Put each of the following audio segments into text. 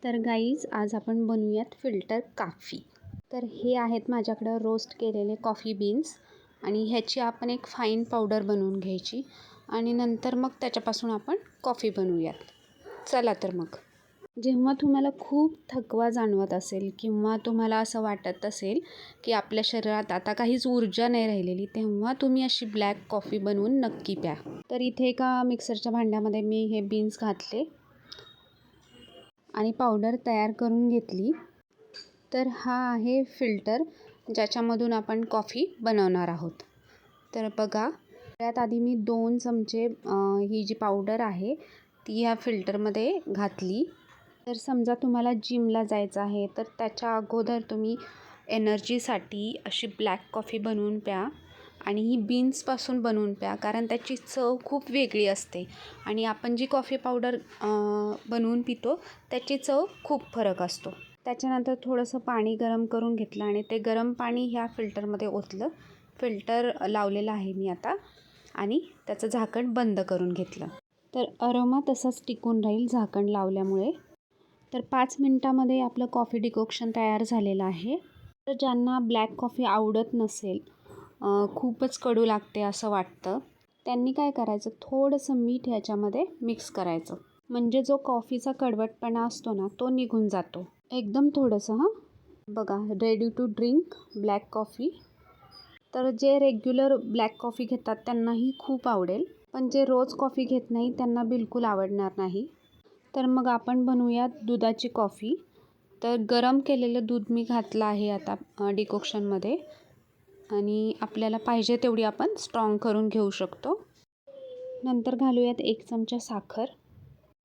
तर गाईज आज आपण बनवूयात फिल्टर कॉफी. तर हे आहेत माझ्याकडं रोस्ट केलेले कॉफी बीन्स आणि ह्याची आपण एक फाईन पावडर बनवून घ्यायची आणि नंतर मग त्याच्यापासून आपण कॉफी बनवूयात. चला तर मग. जेव्हा तुम्हाला खूप थकवा जाणवत असेल किंवा तुम्हाला असं वाटत असेल की आपल्या शरीरात आता काहीच ऊर्जा नाही राहिलेली, तेव्हा तुम्ही अशी ब्लॅक कॉफी बनवून नक्की प्या. तर इथे एका मिक्सरच्या भांड्यामध्ये मी हे बीन्स घातले आणि पावडर तयार करून घेतली. तर हा आहे फिल्टर ज्याच्यामधून आपण कॉफी बनवणार आहोत. तर बघा, त्यात आधी मी 2 चमचे ही जी पावडर आहे ती ह्या फिल्टरमध्ये घातली. तर समजा तुम्हाला जिमला जायचं आहे तर त्याच्या अगोदर तुम्ही एनर्जीसाठी अशी ब्लॅक कॉफी बनवून प्या आणि ही बीन्सपासून बनवून प्या, कारण त्याची चव खूप वेगळी असते आणि आपण जी कॉफी पावडर बनवून पितो त्याची चव खूप फरक असतो. त्याच्यानंतर थोडंसं पाणी गरम करून घेतलं आणि ते गरम पाणी ह्या फिल्टरमध्ये ओतलं. फिल्टर लावलेलं आहे मी आता आणि त्याचं झाकण बंद करून घेतलं. तर अरोमा तसाच टिकून राहील झाकण लावल्यामुळे. तर 5 मिनटामध्ये आपलं कॉफी डिकॉक्शन तयार झालेलं आहे. तर ज्यांना ब्लॅक कॉफी आवडत नसेल, खूपच कडू लागते असं वाटतं, त्यांनी काय करायचं, थोडंसं मीठ ह्याच्यामध्ये मिक्स करायचं, म्हणजे जो कॉफीचा कडवटपणा असतो ना तो निघून जातो. एकदम थोडंसं. बघा, ready to drink black coffee. तर जे रेग्युलर ब्लॅक कॉफी घेतात त्यांनाही खूप आवडेल, पण जे रोज कॉफी घेत नाही त्यांना बिलकुल आवडणार नाही. तर मग आपण बनवूयात दुधाची कॉफी. तर गरम केलेलं दूध मी घातलं आहे आता डिकॉक्शनमध्ये आणि आपल्याला पाहिजे तेवढी आपण स्ट्रॉंग करून घेऊ शकतो. नंतर घालूयात 1 चमचा साखर.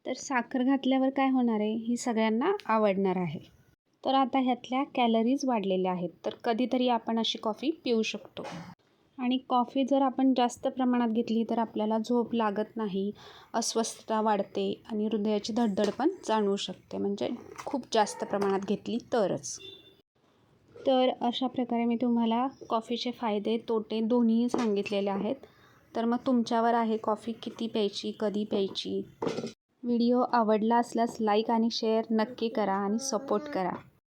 तर साखर घातल्यावर काय होणार आहे, ही सगळ्यांना आवडणार आहे. तर आता ह्यातल्या कॅलरीज वाढलेल्या आहेत, तर कधीतरी आपण अशी कॉफी पिऊ शकतो. आणि कॉफी जर आपण जास्त प्रमाणात घेतली तर आपल्याला झोप लागत नाही, अस्वस्थता वाढते आणि हृदयाची धडधड पण जाणवू शकते, म्हणजे खूप जास्त प्रमाणात घेतली तरच. तर अशा प्रकारे मी तुम्हाला कॉफीचे फायदे तोटे दोन्ही सांगितलेले आहेत. तर मग तुमच्यावर आहे कॉफी किती प्यायची, कधी प्यायची. व्हिडिओ आवडला असल्यास लाईक आणि शेअर नक्की करा आणि सपोर्ट करा.